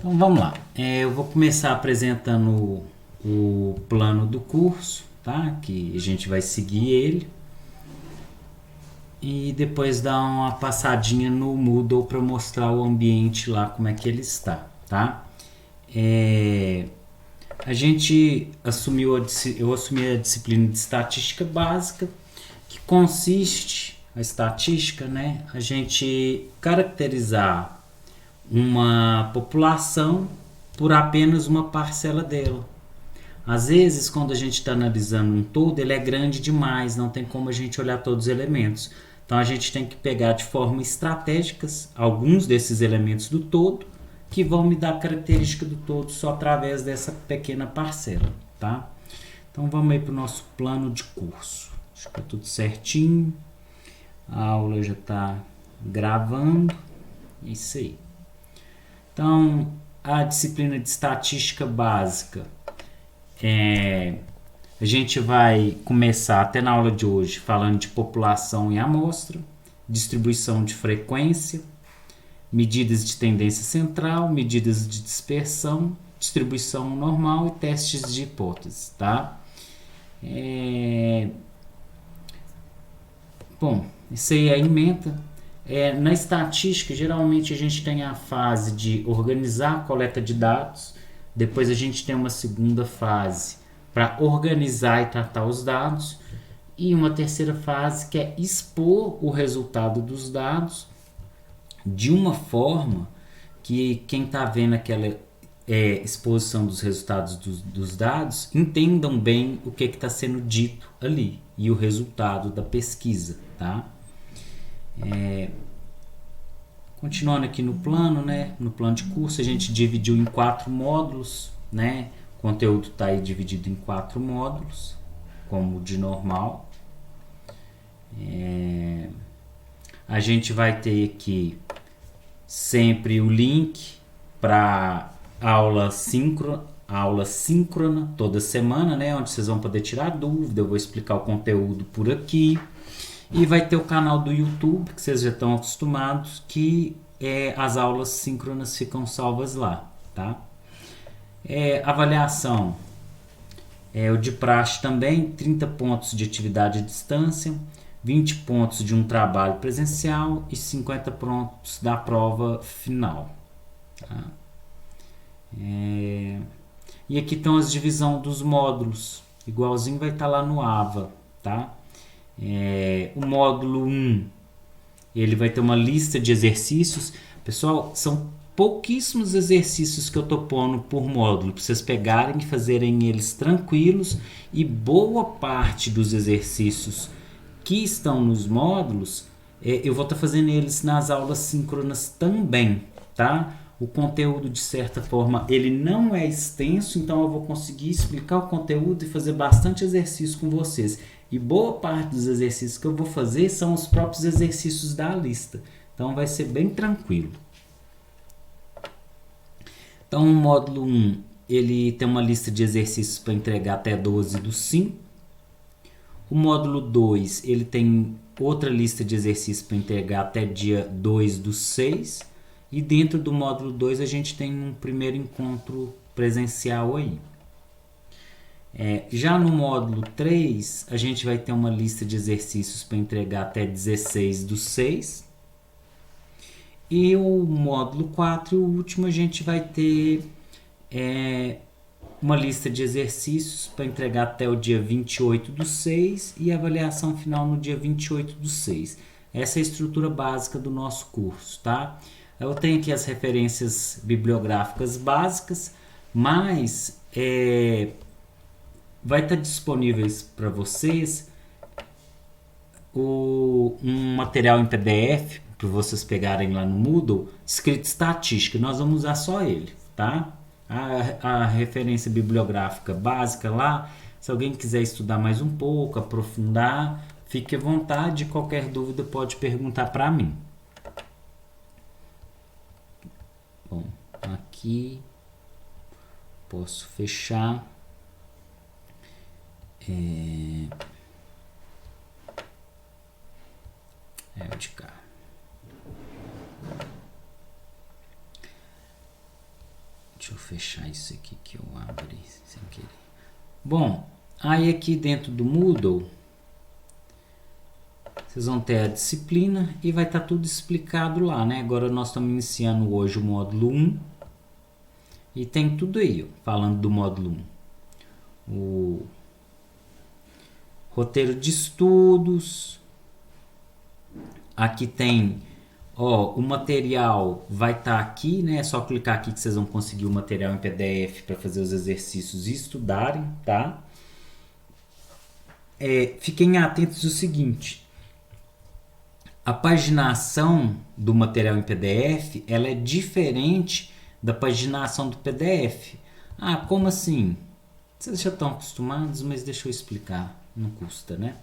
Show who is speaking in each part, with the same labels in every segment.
Speaker 1: Então vamos lá. Eu vou começar apresentando o plano do curso, tá? Que a gente vai seguir ele. E depois dar uma passadinha no Moodle para mostrar o ambiente lá, como é que ele está, tá? A gente eu assumi a disciplina de estatística básica, que consiste, a estatística, né? A gente caracterizar uma população por apenas uma parcela dela. Às vezes, quando a gente está analisando um todo, ele é grande demais, não tem como a gente olhar todos os elementos. Então, a gente tem que pegar de forma estratégica alguns desses elementos do todo, que vão me dar característica do todo só através dessa pequena parcela, tá? Então, vamos aí para o nosso plano de curso. Acho que está tudo certinho. A aula já está gravando. Isso aí. Então, a disciplina de estatística básica, a gente vai começar até na aula de hoje falando de população e amostra, distribuição de frequência, medidas de tendência central, medidas de dispersão, distribuição normal e testes de hipótese, tá? Bom, isso aí é ementa. Na estatística, geralmente a gente tem a fase de organizar a coleta de dados, depois a gente tem uma segunda fase para organizar e tratar os dados, e uma terceira fase que é expor o resultado dos dados de uma forma que quem está vendo aquela exposição dos resultados dos dados entendam bem o que está sendo dito ali e o resultado da pesquisa, tá? Continuando aqui no plano, né? No plano de curso a gente dividiu em 4 módulos, né? O conteúdo está aí dividido em 4 módulos, como de normal. A gente vai ter aqui sempre o link para aula síncrona toda semana, né? Onde vocês vão poder tirar dúvida, eu vou explicar o conteúdo por aqui. E vai ter o canal do YouTube, que vocês já estão acostumados, que as aulas síncronas ficam salvas lá, tá? Avaliação. O de praxe também, 30 pontos de atividade à distância, 20 pontos de um trabalho presencial e 50 pontos da prova final. Tá? E aqui estão as divisão dos módulos, igualzinho vai estar lá no AVA, tá? O módulo 1, ele vai ter uma lista de exercícios. Pessoal, são pouquíssimos exercícios que eu estou pondo por módulo, para vocês pegarem e fazerem eles tranquilos, e boa parte dos exercícios que estão nos módulos, eu vou estar fazendo eles nas aulas síncronas também, tá? O conteúdo, de certa forma, ele não é extenso, então eu vou conseguir explicar o conteúdo e fazer bastante exercício com vocês. E boa parte dos exercícios que eu vou fazer são os próprios exercícios da lista. Então vai ser bem tranquilo. Então o módulo 1, ele tem uma lista de exercícios para entregar até 12 do 5. O módulo 2, ele tem outra lista de exercícios para entregar até dia 2 do 6. E dentro do módulo 2 a gente tem um primeiro encontro presencial aí. Já no módulo 3, a gente vai ter uma lista de exercícios para entregar até 16 do 6. E o módulo 4, o último, a gente vai ter uma lista de exercícios para entregar até o dia 28 do 6 e a avaliação final no dia 28 do 6. Essa é a estrutura básica do nosso curso, tá? Eu tenho aqui as referências bibliográficas básicas, mas vai estar disponíveis para vocês um material em PDF para vocês pegarem lá no Moodle, escrito estatística. Nós vamos usar só ele, tá? A referência bibliográfica básica lá, se alguém quiser estudar mais um pouco, aprofundar, fique à vontade. Qualquer dúvida pode perguntar para mim. Bom, aqui posso fechar. O de cá. Deixa eu fechar isso aqui que eu abri sem querer. Bom, aí aqui dentro do Moodle, vocês vão ter a disciplina e vai estar tudo explicado lá, né? Agora nós estamos iniciando hoje o módulo 1 e tem tudo aí, ó, falando do módulo 1. O roteiro de estudos. Aqui tem, ó, o material vai estar aqui, né? É só clicar aqui que vocês vão conseguir o material em PDF para fazer os exercícios e estudarem, tá? Fiquem atentos ao seguinte. A paginação do material em PDF, ela é diferente da paginação do PDF. Ah, como assim? Vocês já estão acostumados, mas deixa eu explicar. Não custa, né?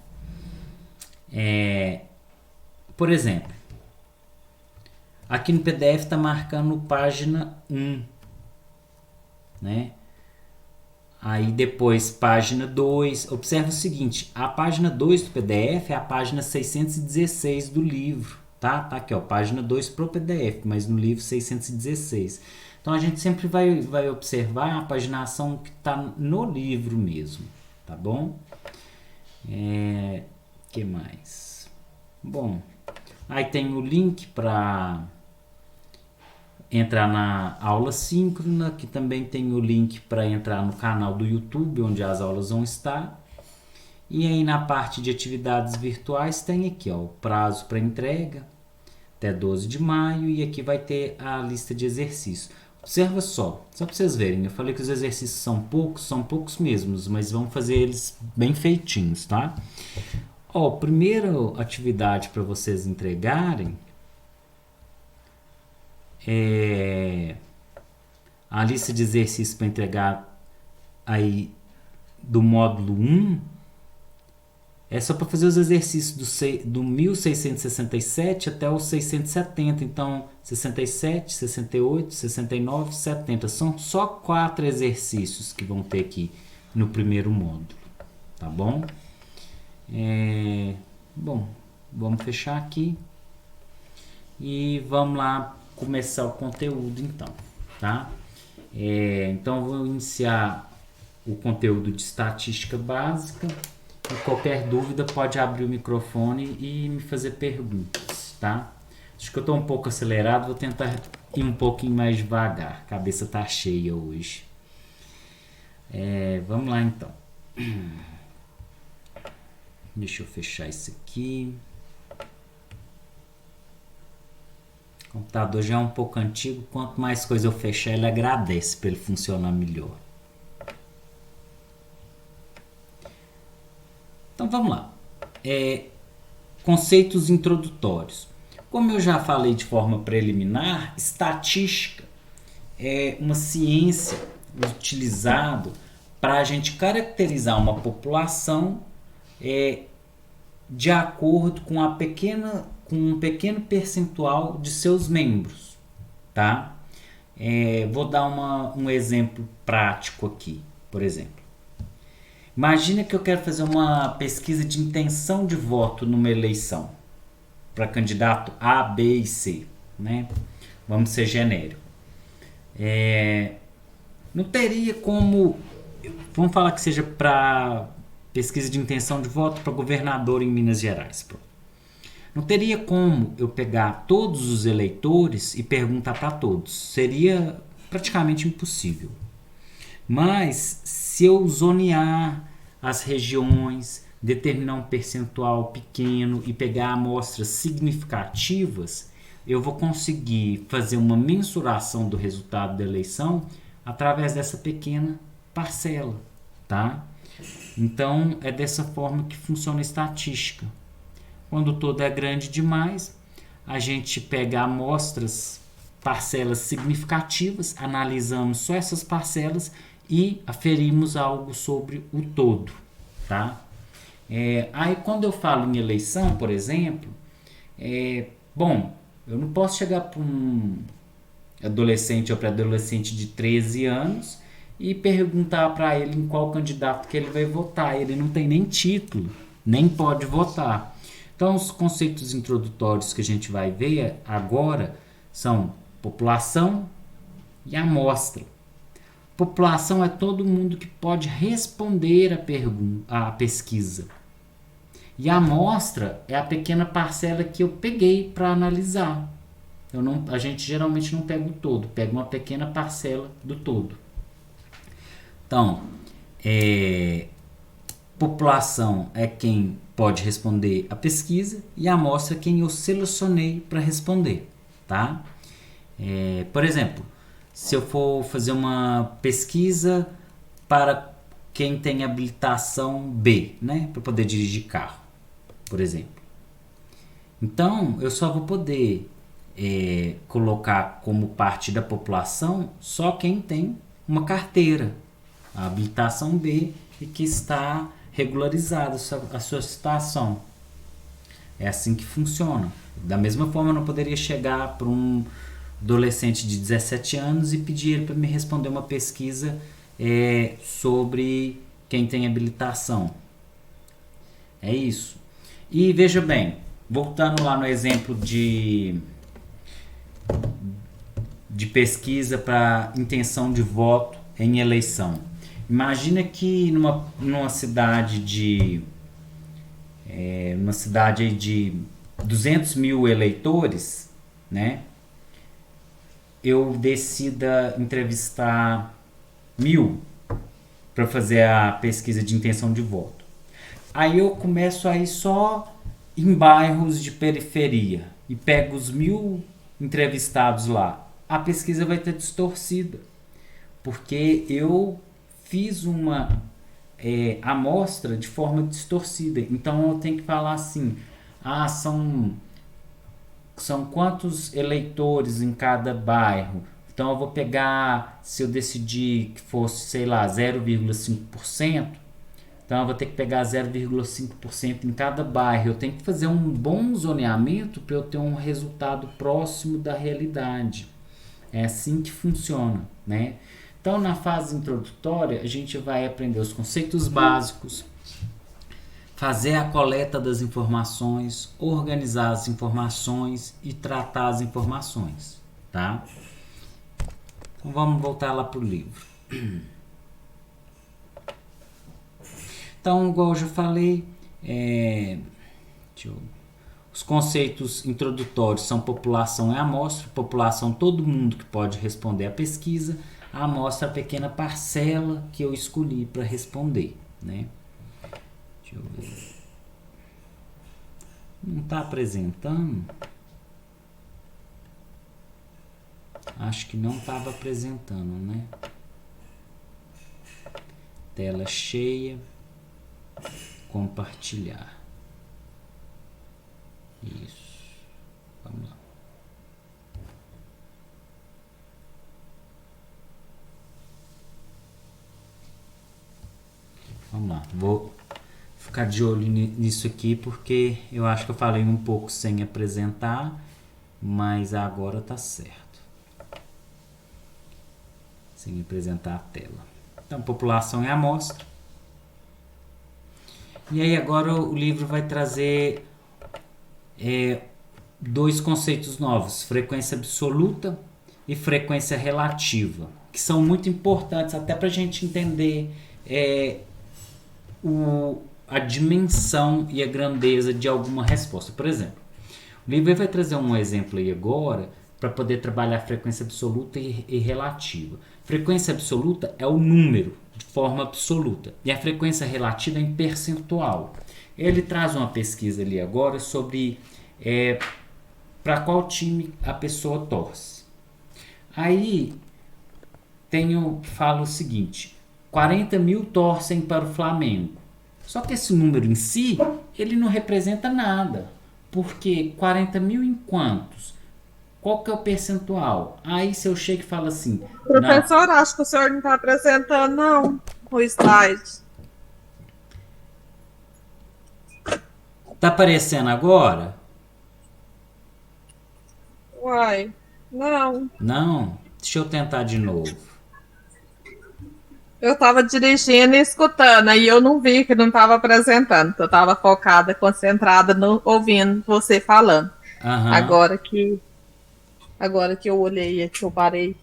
Speaker 1: Por exemplo, aqui no PDF está marcando página 1, né? Aí depois página 2. Observe o seguinte, a página 2 do PDF é a página 616 do livro, tá? Tá aqui, ó, página 2 pro PDF, mas no livro 616. Então a gente sempre vai observar a paginação que está no livro mesmo, tá bom? Que mais? Bom, aí tem o link para entrar na aula síncrona, que também tem o link para entrar no canal do YouTube, onde as aulas vão estar. E aí na parte de atividades virtuais tem aqui, ó, o prazo para entrega, até 12 de maio, e aqui vai ter a lista de exercícios. Observa só para vocês verem, eu falei que os exercícios são poucos mesmos, mas vamos fazer eles bem feitinhos, tá? Ó, primeira atividade para vocês entregarem a lista de exercícios para entregar aí do módulo 1 é só para fazer os exercícios do 1667 até o 670. Então 67, 68, 69, 70 são só 4 exercícios que vão ter aqui no primeiro módulo, tá bom? Bom, vamos fechar aqui e vamos lá começar o conteúdo então, tá? Então eu vou iniciar o conteúdo de estatística básica e qualquer dúvida pode abrir o microfone e me fazer perguntas, tá? Acho que eu estou um pouco acelerado, vou tentar ir um pouquinho mais devagar, a cabeça tá cheia hoje. Vamos lá então. Deixa eu fechar isso aqui. O computador já é um pouco antigo, quanto mais coisa eu fechar, ele agradece para ele funcionar melhor. Então vamos lá. Conceitos introdutórios. Como eu já falei de forma preliminar, estatística é uma ciência utilizada para a gente caracterizar uma população de acordo com um pequeno percentual de seus membros, tá? Vou dar um exemplo prático aqui, por exemplo. Imagina que eu quero fazer uma pesquisa de intenção de voto numa eleição para candidato A, B e C, né? Vamos ser genérico. Não teria como, vamos falar que seja para pesquisa de intenção de voto para governador em Minas Gerais. Não teria como eu pegar todos os eleitores e perguntar para todos. Seria praticamente impossível. Mas se eu zonear as regiões, determinar um percentual pequeno e pegar amostras significativas, eu vou conseguir fazer uma mensuração do resultado da eleição através dessa pequena parcela, tá? Então é dessa forma que funciona a estatística. Quando o todo é grande demais, a gente pega amostras, parcelas significativas, analisamos só essas parcelas e aferimos algo sobre o todo, tá? Aí quando eu falo em eleição, por exemplo, bom, eu não posso chegar para um adolescente ou pré-adolescente de 13 anos e perguntar para ele em qual candidato que ele vai votar. Ele não tem nem título, nem pode votar. Então os conceitos introdutórios que a gente vai ver agora são população e amostra, População é todo mundo que pode responder a pesquisa. E a amostra é a pequena parcela que eu peguei para analisar. A gente geralmente não pega o todo, pega uma pequena parcela do todo. Então, população é quem pode responder a pesquisa e a amostra é quem eu selecionei para responder, tá? Por exemplo, se eu for fazer uma pesquisa para quem tem habilitação B, né, para poder dirigir carro, por exemplo. Então, eu só vou poder colocar como parte da população só quem tem uma carteira, a habilitação B, e que está regularizada a sua situação. É assim que funciona. Da mesma forma, eu não poderia chegar para um adolescente de 17 anos e pedir ele para me responder uma pesquisa sobre quem tem habilitação. É isso. E veja bem, voltando lá no exemplo de pesquisa para intenção de voto em eleição. Imagina que numa cidade de 200 mil eleitores, né, eu decida entrevistar 1.000 para fazer a pesquisa de intenção de voto. Aí eu começo a ir só em bairros de periferia e pego os 1.000 entrevistados lá. A pesquisa vai estar distorcida, porque eu fiz uma amostra de forma distorcida. Então eu tenho que falar assim, são quantos eleitores em cada bairro. Então eu vou pegar, se eu decidir que fosse, sei lá, 0,5%, então eu vou ter que pegar 0,5% em cada bairro. Eu tenho que fazer um bom zoneamento para eu ter um resultado próximo da realidade. É assim que funciona, né? Então, na fase introdutória, a gente vai aprender os conceitos básicos, fazer a coleta das informações, organizar as informações e tratar as informações, tá? Então, vamos voltar lá para o livro. Então, igual eu já falei, os conceitos introdutórios são população e amostra. População, todo mundo que pode responder a pesquisa. A amostra, a pequena parcela que eu escolhi para responder, né? Deixa eu ver. Não está apresentando? Acho que não estava apresentando, né? Tela cheia. Compartilhar. Isso. Vamos lá. Vamos lá. Vou ficar de olho nisso aqui porque eu acho que eu falei um pouco sem apresentar, mas agora tá certo. Sem apresentar a tela. Então, população e amostra. E aí agora o livro vai trazer dois conceitos novos, frequência absoluta e frequência relativa, que são muito importantes até para a gente entender a dimensão e a grandeza de alguma resposta. Por exemplo, o livro vai trazer um exemplo aí agora para poder trabalhar frequência absoluta e relativa. Frequência absoluta é o número de forma absoluta e a frequência relativa é em percentual. Ele traz uma pesquisa ali agora sobre para qual time a pessoa torce. Aí fala o seguinte: 40 mil torcem para o Flamengo. Só que esse número em si, ele não representa nada. Porque 40 mil em quantos? Qual que é o percentual? Aí se eu chego e falo assim...
Speaker 2: Professor, acho que o senhor não está apresentando, não, o slide.
Speaker 1: Tá aparecendo agora?
Speaker 2: Uai, não.
Speaker 1: Não? Deixa eu tentar de novo.
Speaker 2: Eu estava dirigindo e escutando, aí eu não vi que não estava apresentando. Eu estava focada, concentrada, no, ouvindo você falando.
Speaker 1: Uhum.
Speaker 2: Agora que eu olhei aqui, eu parei.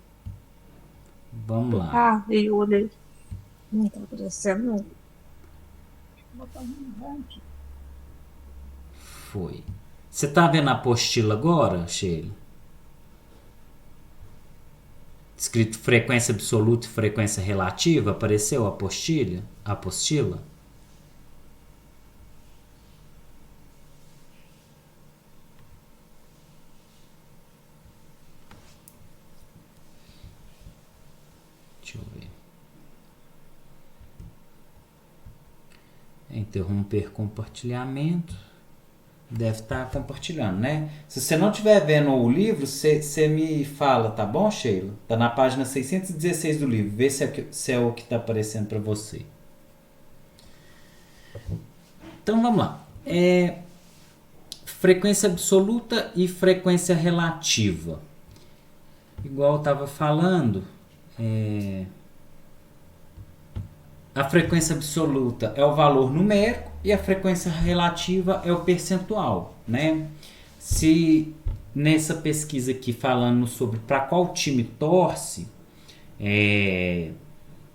Speaker 1: Vamos lá.
Speaker 2: Ah, e eu olhei. Não tá aparecendo, não.
Speaker 1: Foi. Você tá vendo a apostila agora, Sheila? Escrito frequência absoluta e frequência relativa, apareceu a apostila? A apostila? Deixa eu ver. Interromper compartilhamento. Deve estar compartilhando, né? Se você não estiver vendo o livro, você me fala, tá bom, Sheila? Tá na página 616 do livro. Vê se é o que está aparecendo para você. Então vamos lá. Frequência absoluta e frequência relativa. Igual eu estava falando, a frequência absoluta é o valor numérico e a frequência relativa é o percentual, né? Se nessa pesquisa aqui falando sobre para qual time torce,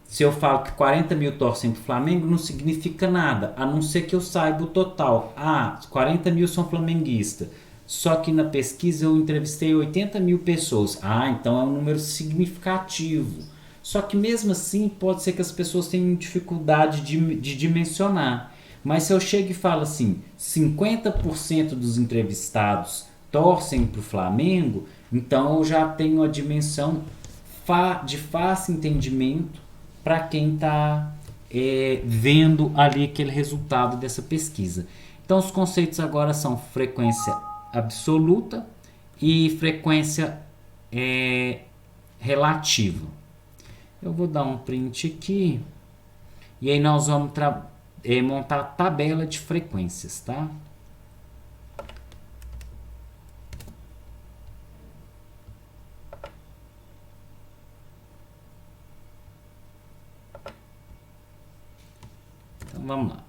Speaker 1: se eu falo que 40 mil torcem para o Flamengo, não significa nada, a não ser que eu saiba o total. Ah, 40 mil são flamenguistas. Só que na pesquisa eu entrevistei 80 mil pessoas. Ah, então é um número significativo. Só que mesmo assim pode ser que as pessoas tenham dificuldade de dimensionar. Mas se eu chego e falo assim, 50% dos entrevistados torcem para o Flamengo, então eu já tenho a dimensão de fácil entendimento para quem está vendo ali aquele resultado dessa pesquisa. Então os conceitos agora são frequência absoluta e frequência relativa. Eu vou dar um print aqui e aí nós vamos montar a tabela de frequências, tá? Então vamos lá.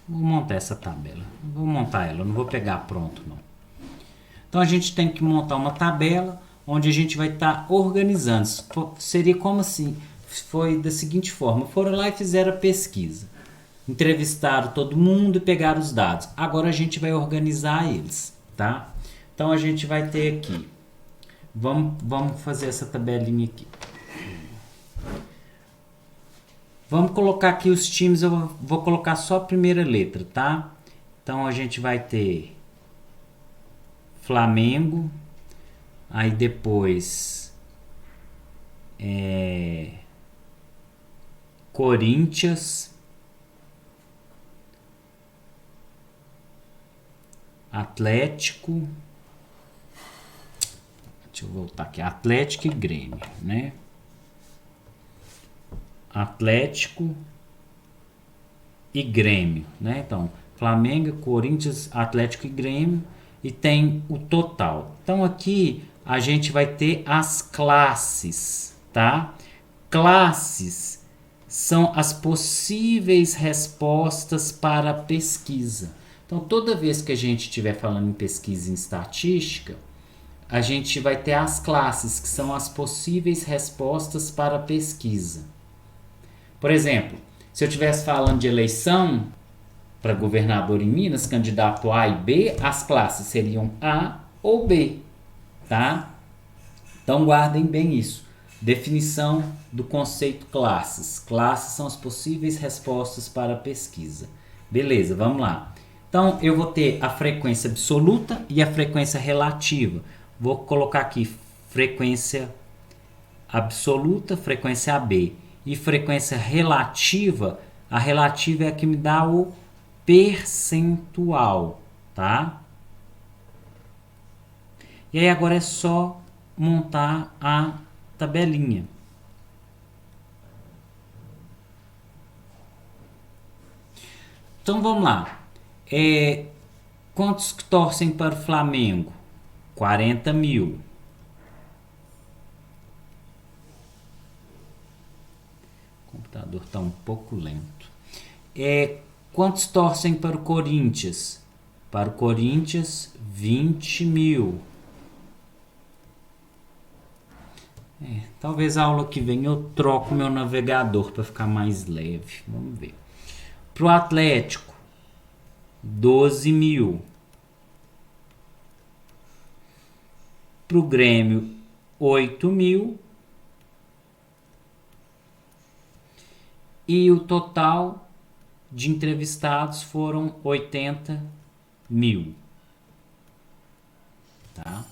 Speaker 1: Vou montar essa tabela. Vou montar ela, não vou pegar pronto não. Então a gente tem que montar uma tabela onde a gente vai estar organizando. Seria como assim? Foi da seguinte forma: foram lá e fizeram a pesquisa, entrevistaram todo mundo e pegaram os dados. Agora a gente vai organizar eles, tá? Então a gente vai ter aqui. Vamos fazer essa tabelinha aqui. Vamos colocar aqui os times, eu vou colocar só a primeira letra, tá? Então a gente vai ter Flamengo, aí depois Corinthians, Atlético, deixa eu voltar aqui, Atlético e Grêmio, né? Atlético e Grêmio, né? Então, Flamengo, Corinthians, Atlético e Grêmio, e tem o total. Então aqui a gente vai ter as classes, tá? Classes são as possíveis respostas para a pesquisa. Então, toda vez que a gente estiver falando em pesquisa em estatística, a gente vai ter as classes, que são as possíveis respostas para a pesquisa. Por exemplo, se eu estivesse falando de eleição para governador em Minas, candidato A e B, as classes seriam A ou B, tá? Então guardem bem isso. Definição do conceito classes. Classes são as possíveis respostas para a pesquisa. Beleza, vamos lá. Então eu vou ter a frequência absoluta e a frequência relativa. Vou colocar aqui frequência absoluta, frequência AB. E frequência relativa, a relativa é a que me dá o percentual, tá? E aí agora é só montar a tabelinha. Então vamos lá. Quantos que torcem para o Flamengo? 40 mil. O computador está um pouco lento. Quantos torcem para o Corinthians? Para o Corinthians, 20 mil. Talvez a aula que vem eu troco meu navegador para ficar mais leve. Vamos ver. Para o Atlético, 12 mil. Para o Grêmio, 8 mil. E o total de entrevistados foram 80 mil. Tá?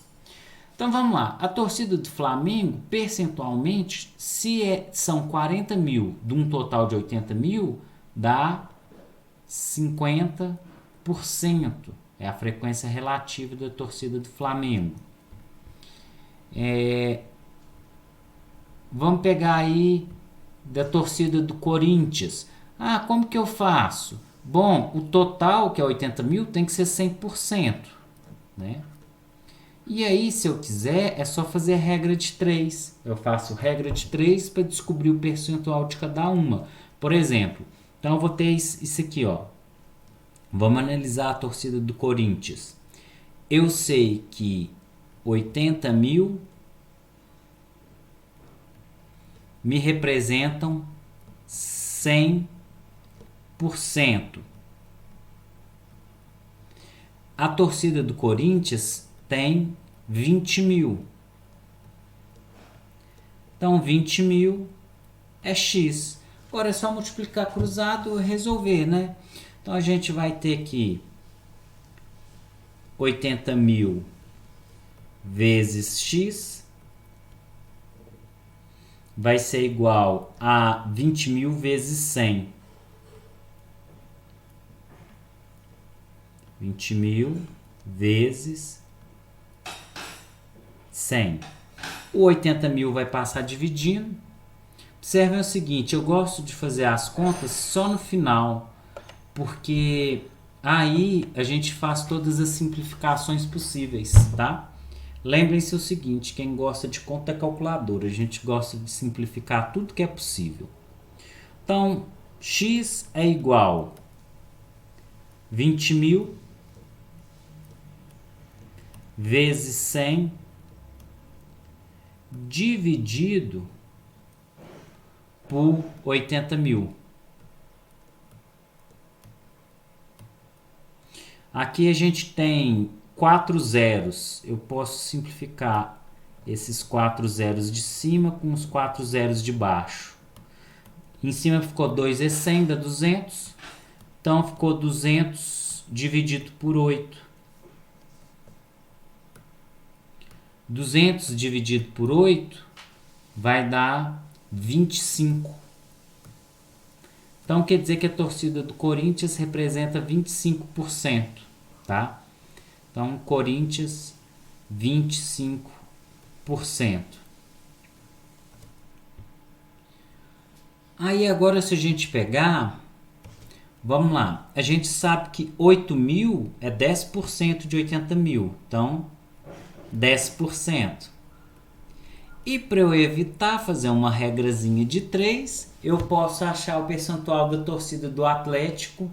Speaker 1: Então vamos lá. A torcida do Flamengo, percentualmente, são 40 mil de um total de 80 mil, dá 50%. É a frequência relativa da torcida do Flamengo. Vamos pegar aí da torcida do Corinthians. Como que eu faço? Bom, o total, que é 80 mil, tem que ser 100%. Né? E aí, se eu quiser, é só fazer a regra de 3. Eu faço regra de 3 para descobrir o percentual de cada uma. Por exemplo, então eu vou ter isso aqui, ó. Vamos analisar a torcida do Corinthians. Eu sei que 80 mil me representam 100%. A torcida do Corinthians tem 20 mil. Então, 20 mil é X. Agora é só multiplicar cruzado e resolver, né? Então, a gente vai ter que 80 mil vezes X vai ser igual a 20 mil vezes 100. 20 mil vezes 100. O 80 mil vai passar dividindo. Observem o seguinte, eu gosto de fazer as contas só no final, porque aí a gente faz todas as simplificações possíveis, tá? Lembrem-se o seguinte, quem gosta de conta é calculadora, a gente gosta de simplificar tudo que é possível. Então, X é igual 20 mil vezes 100 dividido por 80 mil. Aqui a gente tem 4 zeros. Eu posso simplificar esses 4 zeros de cima com os 4 zeros de baixo. Em cima ficou 2 é 100, dá 200. Então ficou 200 dividido por 8. 200 dividido por 8 vai dar 25. Então quer dizer que a torcida do Corinthians representa 25%, tá? Então Corinthians 25%. Aí agora se a gente pegar, vamos lá, a gente sabe que 8 mil é 10% de 80 mil, então 10%. E para eu evitar fazer uma regrazinha de 3, eu posso achar o percentual da torcida do Atlético.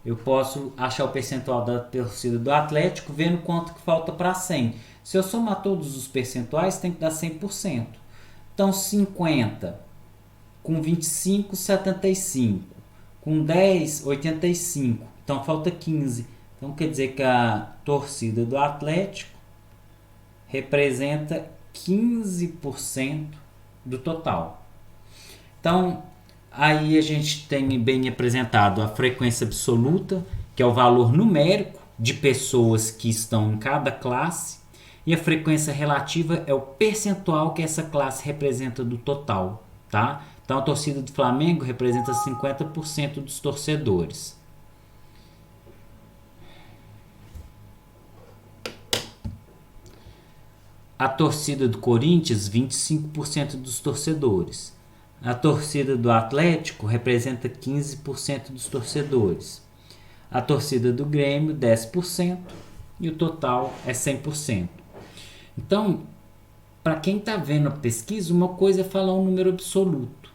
Speaker 1: Eu posso achar o percentual da torcida do Atlético vendo quanto que falta para 100. Se eu somar todos os percentuais, tem que dar 100%. Então 50 com 25, 75. Com 10, 85. Então falta 15. Então quer dizer que a torcida do Atlético representa 15% do total. Então, aí a gente tem bem apresentado a frequência absoluta, que é o valor numérico de pessoas que estão em cada classe, e a frequência relativa é o percentual que essa classe representa do total, tá? Então, a torcida do Flamengo representa 50% dos torcedores. A torcida do Corinthians, 25% dos torcedores. A torcida do Atlético representa 15% dos torcedores. A torcida do Grêmio, 10%. E o total é 100%. Então, para quem está vendo a pesquisa, uma coisa é falar um número absoluto.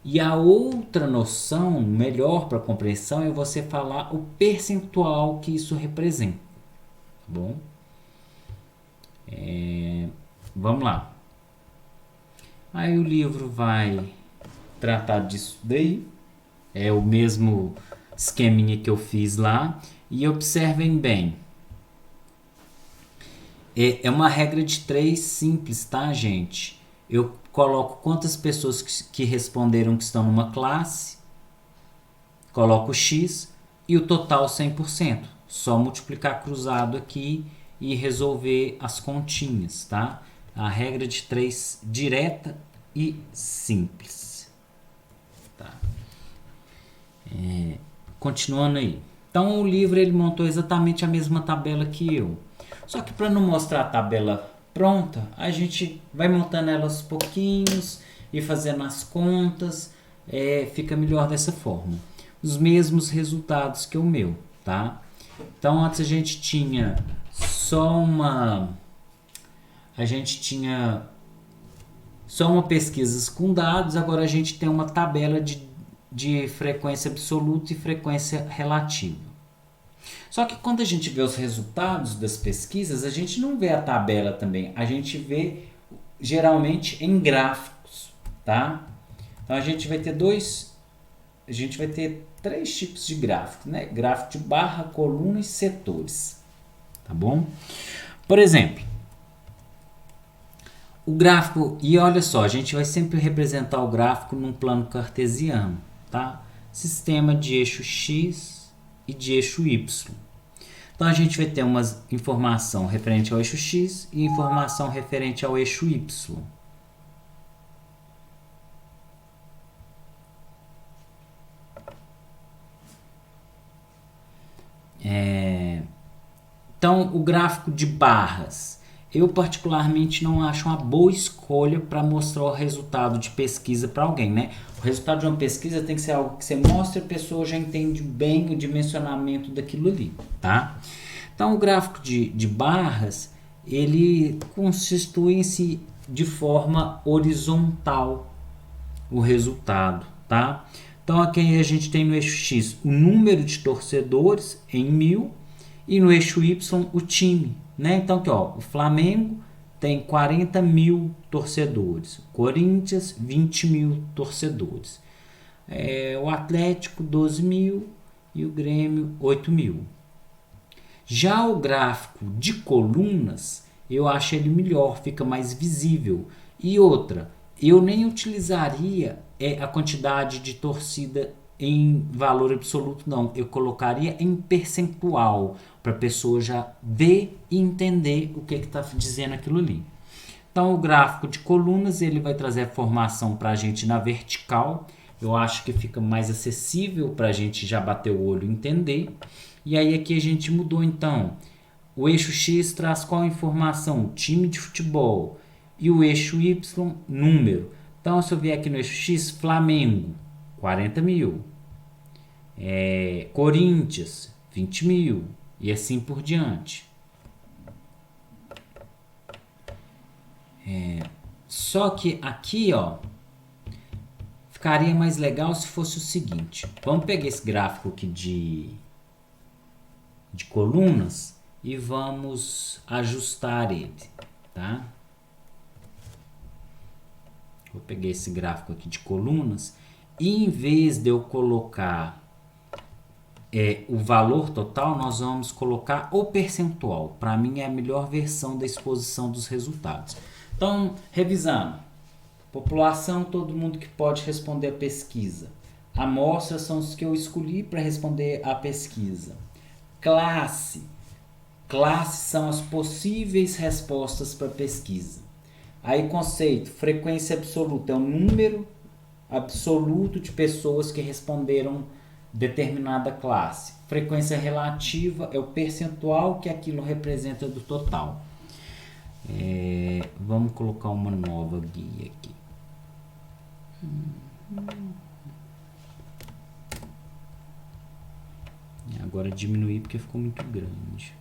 Speaker 1: E a outra noção, melhor para compreensão, é você falar o percentual que isso representa. Tá bom? Vamos lá. Aí o livro vai tratar disso daí. É o mesmo esqueminha que eu fiz lá. E observem bem. É uma regra de 3 simples, tá, gente? Eu coloco quantas pessoas que responderam que estão numa classe, coloco X e o total 100%. Só multiplicar cruzado aqui e resolver as continhas, tá? A regra de 3 direta e simples. Tá. Continuando aí. Então o livro ele montou exatamente a mesma tabela que eu. Só que para não mostrar a tabela pronta, a gente vai montando ela aos pouquinhos e fazendo as contas. Fica melhor dessa forma. Os mesmos resultados que o meu, tá? Então antes a gente tinha só uma pesquisa com dados, agora a gente tem uma tabela de frequência absoluta e frequência relativa. Só que quando a gente vê os resultados das pesquisas, a gente não vê a tabela também, a gente vê geralmente em gráficos, tá? Então a gente vai ter 3 tipos de gráfico, né? Gráfico de barra, coluna e setores, tá bom? Por exemplo, o gráfico, e olha só, a gente vai sempre representar o gráfico num plano cartesiano, tá? Sistema de eixo X e de eixo Y. Então a gente vai ter uma informação referente ao eixo X e informação referente ao eixo Y. Então o gráfico de barras, eu particularmente não acho uma boa escolha para mostrar o resultado de pesquisa para alguém, né? O resultado de uma pesquisa tem que ser algo que você mostra e a pessoa já entende bem o dimensionamento daquilo ali, tá? Então o gráfico de barras, ele constitui-se de forma horizontal o resultado, tá? Então aqui a gente tem no eixo X o número de torcedores em 1000 e no eixo Y o time, né? Então aqui, ó, o Flamengo tem 40 mil torcedores, o Corinthians 20 mil torcedores, o Atlético 12 mil e o Grêmio 8 mil. Já o gráfico de colunas, eu acho ele melhor, fica mais visível. E outra, eu nem utilizaria a quantidade de torcida em valor absoluto, não. Eu colocaria em percentual, para a pessoa já ver e entender o que está dizendo aquilo ali. Então, o gráfico de colunas, ele vai trazer a informação para a gente na vertical. Eu acho que fica mais acessível para a gente já bater o olho e entender. E aí aqui a gente mudou, então. O eixo X traz qual informação? Time de futebol. E o eixo Y, número. Então, se eu vier aqui no eixo X, Flamengo, 40 mil. Corinthians, 20 mil. E assim por diante. Só que aqui, ó, ficaria mais legal se fosse o seguinte. Vamos pegar esse gráfico aqui de colunas e vamos ajustar ele, tá? Vou pegar esse gráfico aqui de colunas e em vez de eu colocar o valor total, nós vamos colocar o percentual. Para mim é a melhor versão da exposição dos resultados. Então, revisando. População, todo mundo que pode responder a pesquisa. Amostras são os que eu escolhi para responder a pesquisa. Classe. Classes são as possíveis respostas para a pesquisa. Aí, conceito. Frequência absoluta é o número absoluto de pessoas que responderam determinada classe. Frequência relativa é o percentual que aquilo representa do total. Vamos colocar uma nova guia aqui. agora diminuir porque ficou muito grande.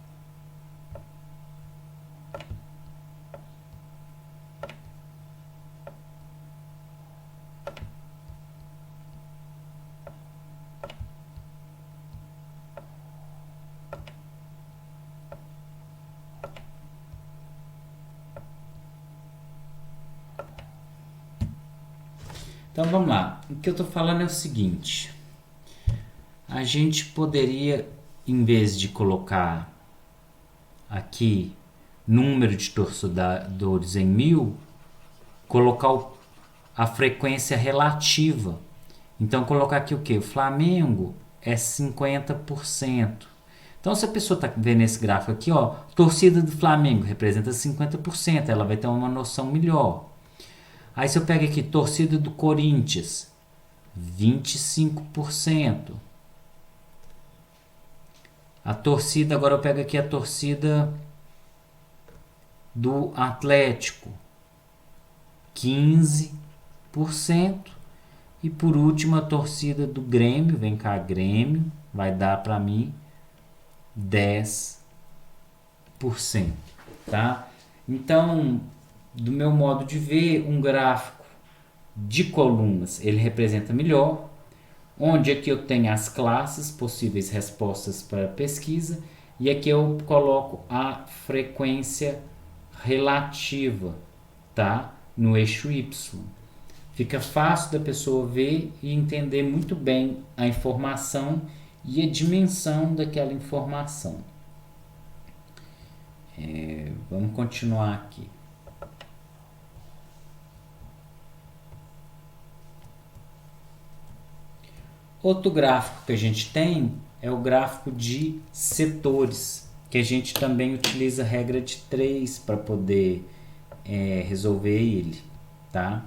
Speaker 1: Então vamos lá. O que eu estou falando é o seguinte: a gente poderia, em vez de colocar aqui número de torcedores em 1000, colocar a frequência relativa. Então colocar aqui o que? O Flamengo é 50%. Então se a pessoa está vendo esse gráfico aqui, ó, torcida do Flamengo representa 50%, ela vai ter uma noção melhor. Aí se eu pego aqui torcida do Corinthians, 25%. A torcida, agora eu pego aqui a torcida do Atlético, 15%. E por último a torcida do Grêmio, vem cá Grêmio, vai dar para mim 10%, tá? Então, do meu modo de ver, um gráfico de colunas, ele representa melhor, onde aqui eu tenho as classes, possíveis respostas para pesquisa, e aqui eu coloco a frequência relativa, tá? No eixo Y. Fica fácil da pessoa ver e entender muito bem a informação e a dimensão daquela informação. Vamos continuar aqui. Outro gráfico que a gente tem é o gráfico de setores, que a gente também utiliza a regra de 3 para poder resolver ele, tá?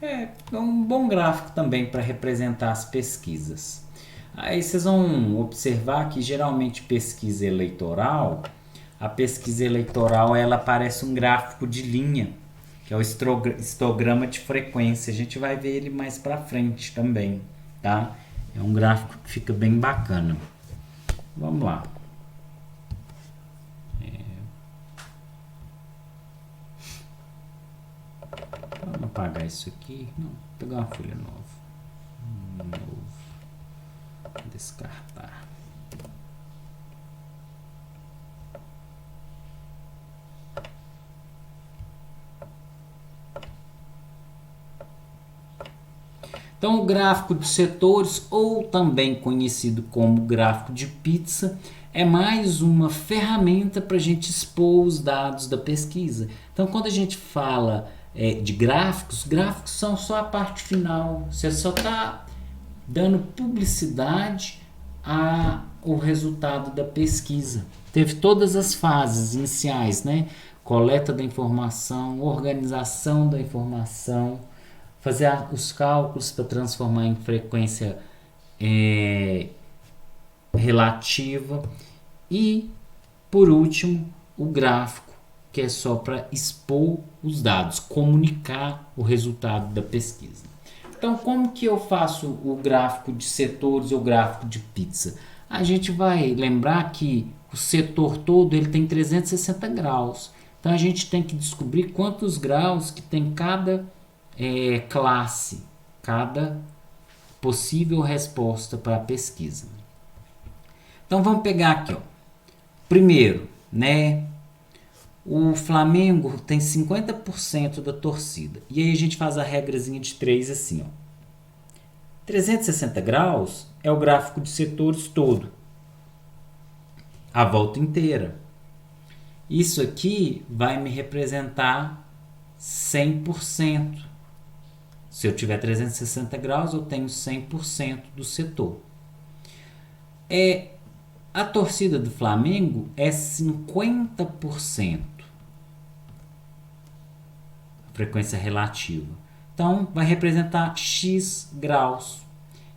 Speaker 1: É um bom gráfico também para representar as pesquisas. Aí vocês vão observar que geralmente pesquisa eleitoral, a pesquisa eleitoral ela parece um gráfico de linha, que é o histograma de frequência. A gente vai ver ele mais para frente também, tá? É um gráfico que fica bem bacana. Vamos lá. Vamos apagar isso aqui. Não, vou pegar uma folha nova. Novo. Descartar. Então, o gráfico de setores, ou também conhecido como gráfico de pizza, é mais uma ferramenta para a gente expor os dados da pesquisa. Então, quando a gente fala de gráficos são só a parte final. Você só está dando publicidade ao resultado da pesquisa. Teve todas as fases iniciais, né? Coleta da informação, organização da informação, fazer os cálculos para transformar em frequência relativa e, por último, o gráfico, que é só para expor os dados, comunicar o resultado da pesquisa. Então, como que eu faço o gráfico de setores ou gráfico de pizza? A gente vai lembrar que o setor todo ele tem 360 graus. Então, a gente tem que descobrir quantos graus que tem cada classe, cada possível resposta para a pesquisa. Então, vamos pegar aqui, ó. Primeiro, né? O Flamengo tem 50% da torcida. E aí a gente faz a regrazinha de 3 assim, ó. 360 graus é o gráfico de setores todo. A volta inteira. Isso aqui vai me representar 100%. Se eu tiver 360 graus, eu tenho 100% do setor. A torcida do Flamengo é 50%. Frequência relativa. Então, vai representar X graus.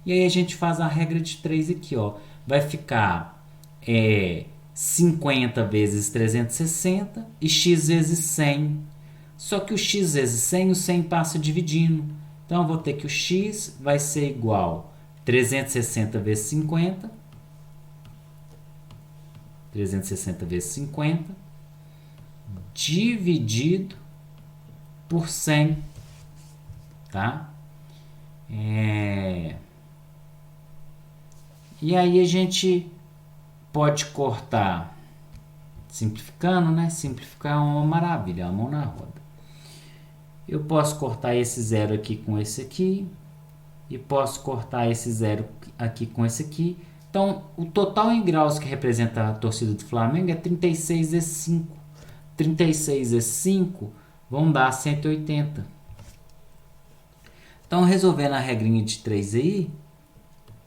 Speaker 1: E aí a gente faz a regra de 3 aqui, ó. Vai ficar 50 vezes 360 e X vezes 100. Só que o X vezes 100, o 100 passa dividindo. Então, eu vou ter que o X vai ser igual 360 vezes 50. 360 vezes 50 dividido por 100, tá? E aí a gente pode cortar, simplificando, né? Simplificar é uma maravilha, é uma mão na roda. Eu posso cortar esse zero aqui com esse aqui, e posso cortar esse zero aqui com esse aqui. Então, o total em graus que representa a torcida do Flamengo é 36 vezes 5. 36 vezes 5 vão dar 180. Então, resolvendo a regrinha de 3 aí,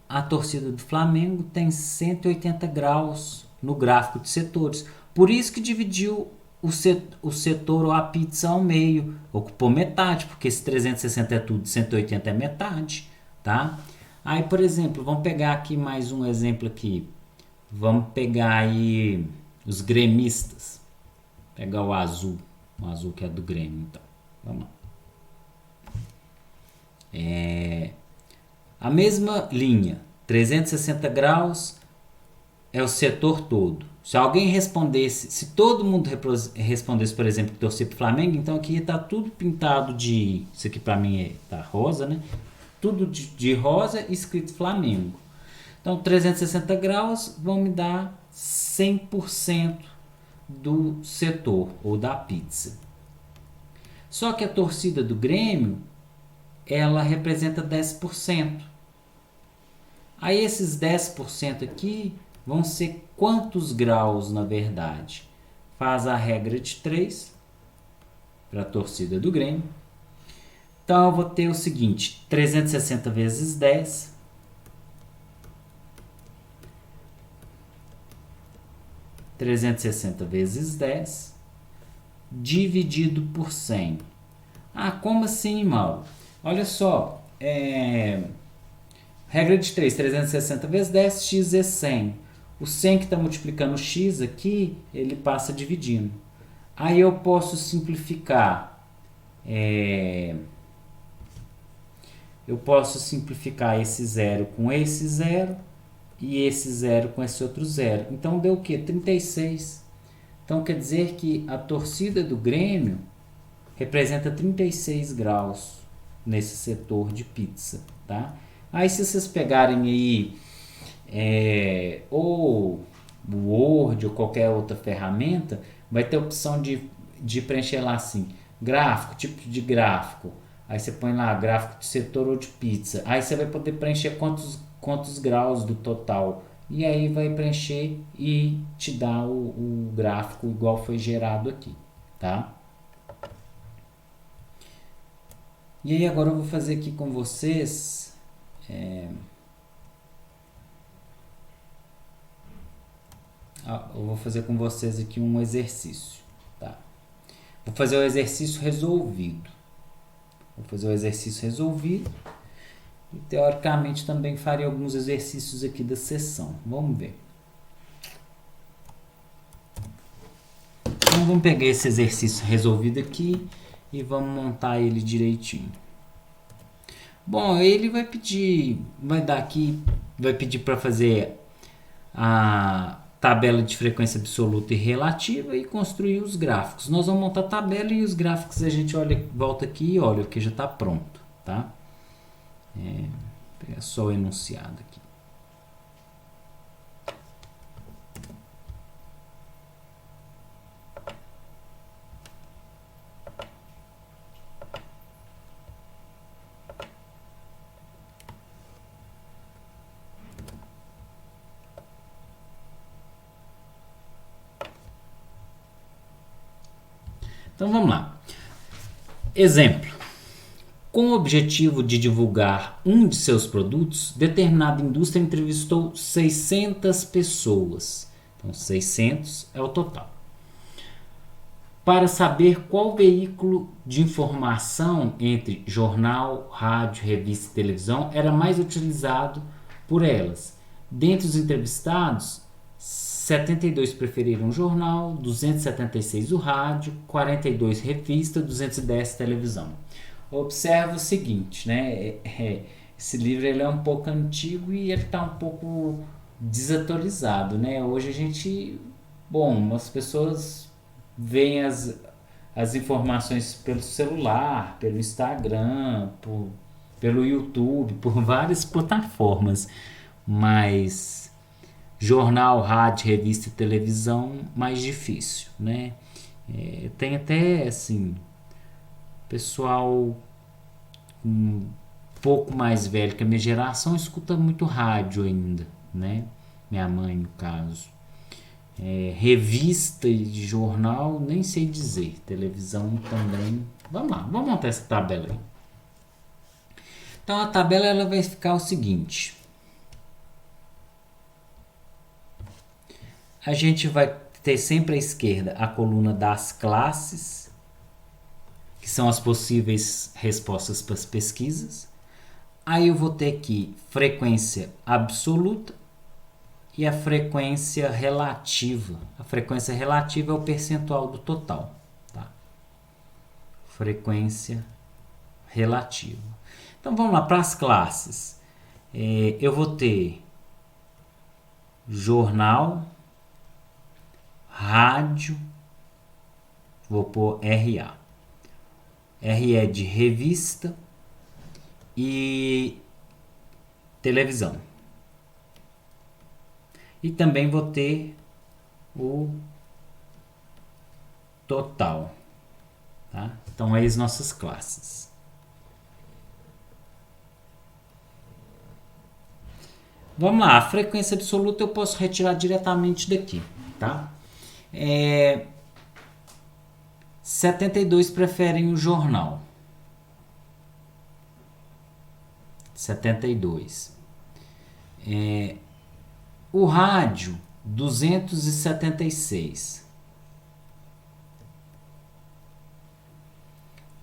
Speaker 1: a torcida do Flamengo tem 180 graus no gráfico de setores. Por isso que dividiu o setor ou a pizza ao meio. Ocupou metade, porque esse 360 é tudo, 180 é metade, tá? Aí, por exemplo, vamos pegar aqui mais um exemplo aqui. Vamos pegar aí os gremistas. Pegar o azul que é do Grêmio, então. Vamos lá. A mesma linha, 360 graus é o setor todo. Se alguém respondesse, se todo mundo respondesse, por exemplo, que torcer pro Flamengo, então aqui tá tudo pintado de, isso aqui para mim tá rosa, né? Tudo de rosa escrito Flamengo. Então 360 graus vão me dar 100% do setor ou da pizza. Só que a torcida do Grêmio, ela representa 10%. Aí esses 10% aqui vão ser quantos graus na verdade? Faz a regra de 3 para a torcida do Grêmio. Então eu vou ter o seguinte, 360 vezes 10. 360 vezes 10 dividido por 100. Ah, como assim, Mauro? Olha só, regra de 3, 360 vezes 10, x é 100. O 100 que está multiplicando o x aqui, ele passa dividindo. Aí eu posso simplificar. Eu posso simplificar esse zero com esse zero e esse zero com esse outro zero. Então deu o quê? 36. Então quer dizer que a torcida do Grêmio representa 36 graus nesse setor de pizza, tá? Aí se vocês pegarem aí ou o Word ou qualquer outra ferramenta, vai ter a opção de preencher lá assim, gráfico, tipo de gráfico. Aí você põe lá gráfico de setor ou de pizza. Aí você vai poder preencher quantos graus do total. E aí vai preencher e te dá o gráfico igual foi gerado aqui, tá? E aí agora eu vou fazer aqui com vocês eu vou fazer com vocês aqui um exercício, tá? Vou fazer o exercício resolvido. E teoricamente também farei alguns exercícios aqui da sessão. Vamos ver. Então vamos pegar esse exercício resolvido aqui e vamos montar ele direitinho. Bom, ele vai pedir para fazer a tabela de frequência absoluta e relativa e construir os gráficos. Nós vamos montar a tabela e os gráficos a gente volta aqui e olha, porque já está pronto, tá? Pegar só o enunciado aqui. Então vamos lá. Exemplo. Com o objetivo de divulgar um de seus produtos, determinada indústria entrevistou 600 pessoas. Então 600 é o total. Para saber qual veículo de informação entre jornal, rádio, revista e televisão era mais utilizado por elas. Dentre os entrevistados, 72 preferiram o jornal, 276 o rádio, 42 revista, 210 televisão. Observa o seguinte, né? esse livro ele é um pouco antigo e ele está um pouco desatualizado, né? Hoje a gente, bom, as pessoas veem as informações pelo celular, pelo Instagram, pelo YouTube, por várias plataformas, mas jornal, rádio, revista e televisão mais difícil, né? Tem até assim pessoal um pouco mais velho que a minha geração escuta muito rádio ainda, né? Minha mãe, no caso. Revista e jornal, nem sei dizer. Televisão também. Vamos lá, vamos montar essa tabela aí. Então a tabela ela vai ficar o seguinte. A gente vai ter sempre à esquerda a coluna das classes, que são as possíveis respostas para as pesquisas. Aí eu vou ter aqui frequência absoluta e a frequência relativa. A frequência relativa é o percentual do total. Tá? Frequência relativa. Então vamos lá para as classes. Eu vou ter jornal, rádio, vou pôr RA. R é de revista e televisão. E também vou ter o total. Tá? Então, aí as nossas classes. Vamos lá, a frequência absoluta eu posso retirar diretamente daqui. Tá? 72 preferem o jornal. 72. O rádio, 276.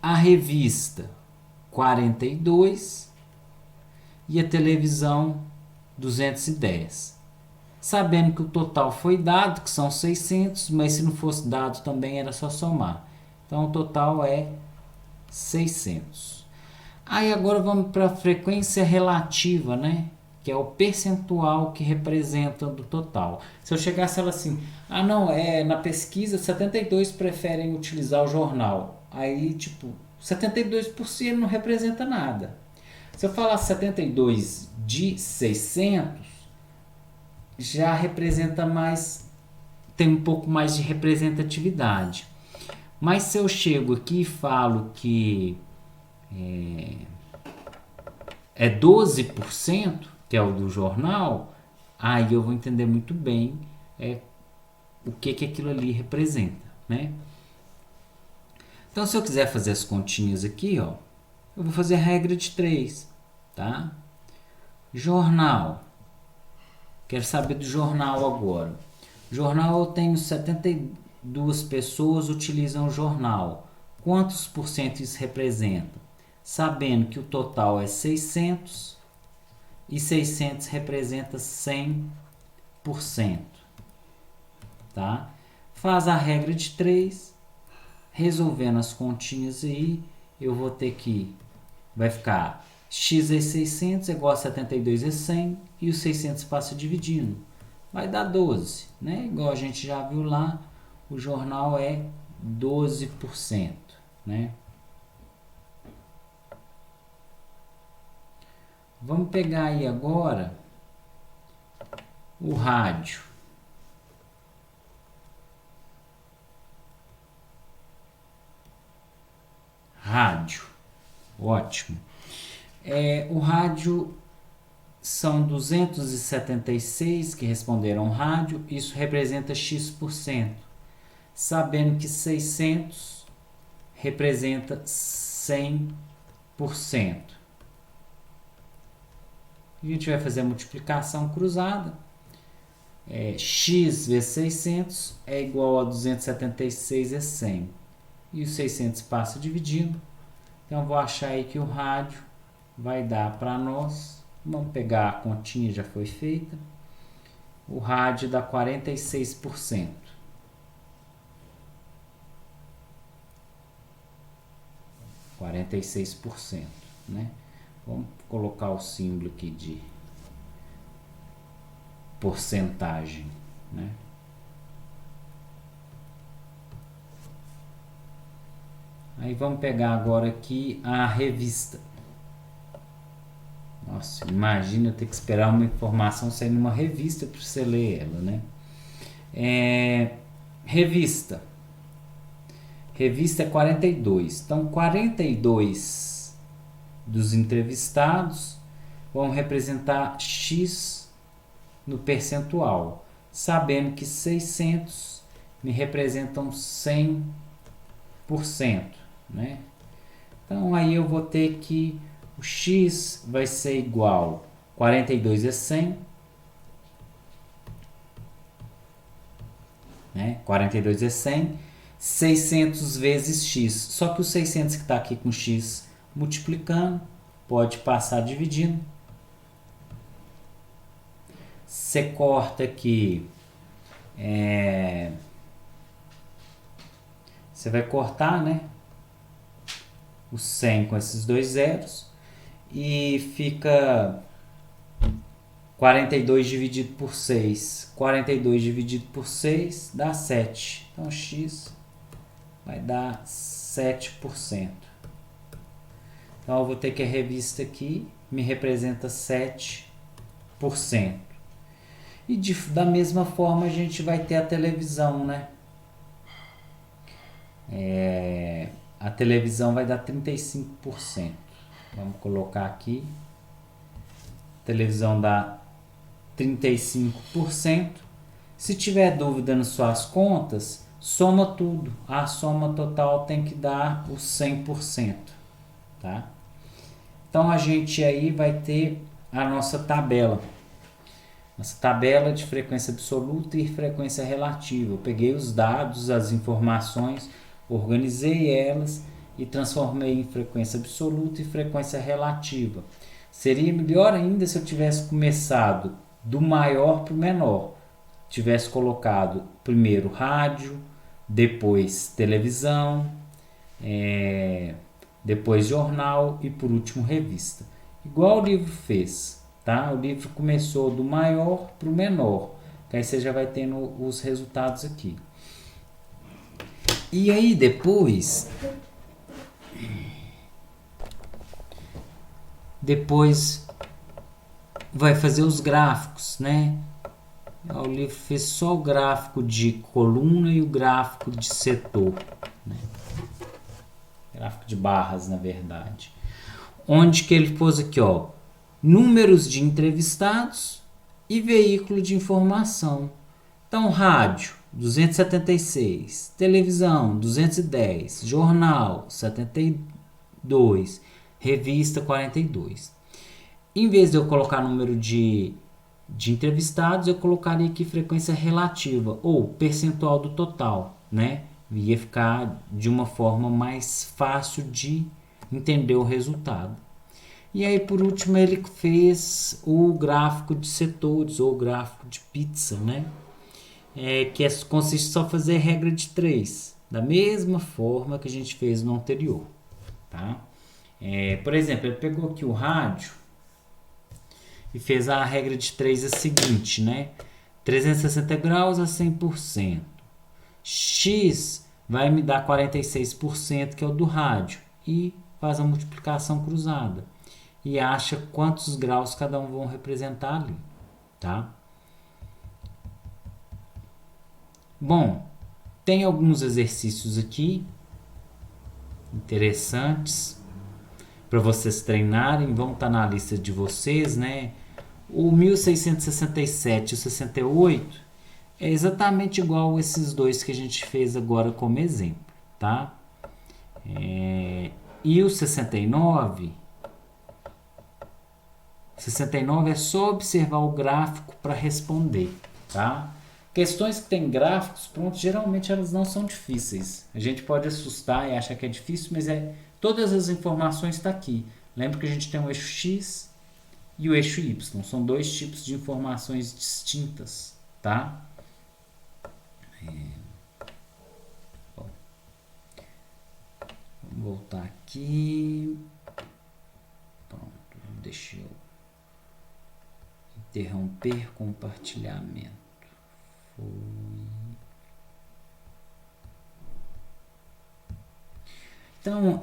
Speaker 1: A revista, 42. E a televisão, 210. Sabendo que o total foi dado, que são 600, mas se não fosse dado também era só somar. Então o total é 600. Aí agora vamos para a frequência relativa, né? Que é o percentual que representa do total. Se eu chegasse ela assim, na pesquisa 72 preferem utilizar o jornal. Aí, tipo, 72% não representa nada. Se eu falar 72 de 600, já representa mais, tem um pouco mais de representatividade. Mas se eu chego aqui e falo que é 12%, que é o do jornal, aí eu vou entender muito bem o que aquilo ali representa, né? Então, se eu quiser fazer as continhas aqui, ó, eu vou fazer a regra de 3, tá? Jornal. Quero saber do jornal agora. Jornal, eu tenho 72 pessoas utilizam o jornal. Quantos por cento isso representa? Sabendo que o total é 600 e 600 representa 100%. Tá? Faz a regra de 3, resolvendo as continhas aí, eu vou ter que, vai ficar x vezes 600 é igual a 72 vezes 100 e os 600 passa dividindo. Vai dar 12, né? Igual a gente já viu lá, o jornal é 12%, né? Vamos pegar aí agora o rádio. Rádio, ótimo. O rádio são 276 que responderam rádio, isso representa x%, sabendo que 600 representa 100%. A gente vai fazer a multiplicação cruzada. X vezes 600 é igual a 276 vezes 100. E os 600 passa dividindo. Então, vou achar aí que o rádio vai dar para nós. Vamos pegar a continha, já foi feita. O rádio dá 46%. 46%, né? Vamos colocar o símbolo aqui de porcentagem, né? Aí vamos pegar agora aqui a revista. Nossa, imagina eu ter que esperar uma informação sair numa revista para você ler ela, né? Revista. Revista é 42. Então, 42 dos entrevistados vão representar X no percentual, sabendo que 600 me representam 100%, né? Então, aí eu vou ter que o X vai ser igual, 42 é 100, né? 42 é 100, 600 vezes X. Só que o 600 que está aqui com X multiplicando, pode passar dividindo. Você corta aqui, você vai cortar, né? O 100 com esses dois zeros e fica 42 dividido por 6. 42 dividido por 6 dá 7. Então, X vai dar 7%. Então, eu vou ter que a revista aqui me representa 7%. E da mesma forma, a gente vai ter a televisão, né? A televisão vai dar 35%. Vamos colocar aqui. A televisão dá 35%. Se tiver dúvida nas suas contas, soma tudo. A soma total tem que dar os 100%, tá? Então a gente aí vai ter a nossa tabela. Nossa tabela de frequência absoluta e frequência relativa. Eu peguei os dados, as informações, organizei elas e transformei em frequência absoluta e frequência relativa. Seria melhor ainda se eu tivesse começado do maior para o menor. Tivesse colocado primeiro rádio, depois televisão, depois jornal e por último revista. Igual o livro fez, tá? O livro começou do maior para o menor, que aí você já vai tendo os resultados aqui. E aí depois vai fazer os gráficos, né? O livro fez só o gráfico de coluna e o gráfico de setor, né? Gráfico de barras, na verdade. Onde que ele pôs aqui, ó, números de entrevistados e veículo de informação. Então, rádio, 276, televisão, 210, jornal, 72, revista, 42. Em vez de eu colocar número de entrevistados, eu colocaria aqui frequência relativa ou percentual do total, né? Ia ficar de uma forma mais fácil de entender o resultado. E aí, por último, ele fez o gráfico de setores ou gráfico de pizza, né? Que consiste só fazer regra de 3, da mesma forma que a gente fez no anterior, tá? Por exemplo, ele pegou aqui o rádio e fez a regra de 3 a seguinte, né? 360 graus a 100%. X vai me dar 46%, que é o do rádio. E faz a multiplicação cruzada. E acha quantos graus cada um vão representar ali, tá? Bom, tem alguns exercícios aqui interessantes para vocês treinarem, vão estar na lista de vocês, né? O 1667 e o 68 é exatamente igual a esses dois que a gente fez agora como exemplo, tá? E o 69 é só observar o gráfico para responder, tá? Questões que têm gráficos prontos, geralmente elas não são difíceis. A gente pode assustar e achar que é difícil, mas todas as informações estão aqui. Lembra que a gente tem o eixo X e o eixo Y. São dois tipos de informações distintas, tá? Bom, vamos voltar aqui. Pronto. Deixa eu interromper compartilhamento. Foi. Então,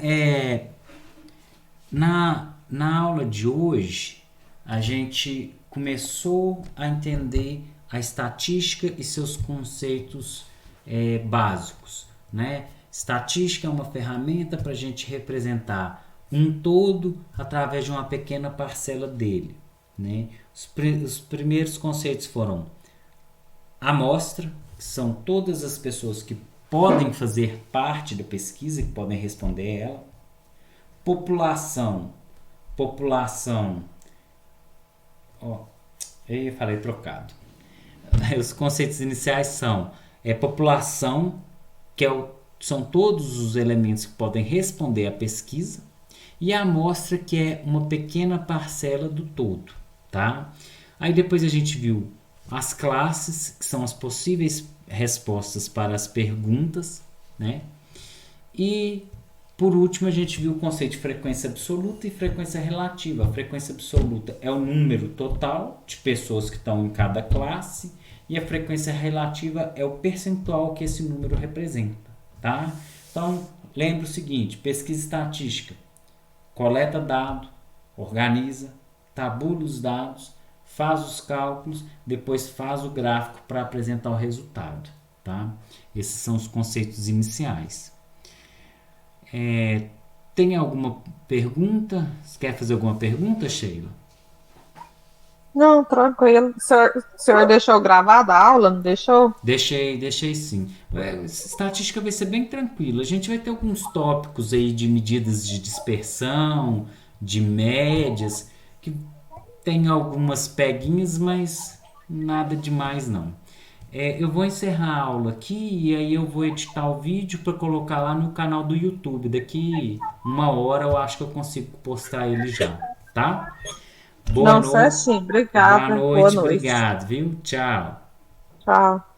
Speaker 1: na aula de hoje, a gente começou a entender a estatística e seus conceitos básicos, né? Estatística é uma ferramenta para a gente representar um todo através de uma pequena parcela dele, né? Os primeiros conceitos foram amostra, que são todas as pessoas que podem fazer parte da pesquisa, que podem responder ela. População, eu falei trocado. Os conceitos iniciais são população, são todos os elementos que podem responder à pesquisa, e a amostra, que é uma pequena parcela do todo, tá? Aí depois a gente viu as classes, que são as possíveis respostas para as perguntas, né? E por último, a gente viu o conceito de frequência absoluta e frequência relativa. A frequência absoluta é o número total de pessoas que estão em cada classe, e a frequência relativa é o percentual que esse número representa, tá? Então, lembre o seguinte: pesquisa estatística, coleta dado, organiza, tabula os dados, faz os cálculos, depois faz o gráfico para apresentar o resultado, tá? Esses são os conceitos iniciais. Tem alguma pergunta? Você quer fazer alguma pergunta, Sheila?
Speaker 2: Não, tranquilo. O senhor deixou gravada a aula, não deixou?
Speaker 1: Deixei sim. Estatística vai ser bem tranquila. A gente vai ter alguns tópicos aí de medidas de dispersão, de médias, que tem algumas peguinhas, mas nada demais não. Eu vou encerrar a aula aqui e aí eu vou editar o vídeo para colocar lá no canal do YouTube. Daqui 1 hora eu acho que eu consigo postar ele já, tá?
Speaker 2: Não, certinho.
Speaker 1: Boa
Speaker 2: Obrigada. Boa
Speaker 1: noite,
Speaker 2: noite.
Speaker 1: obrigado, viu? Tchau.
Speaker 2: Tchau.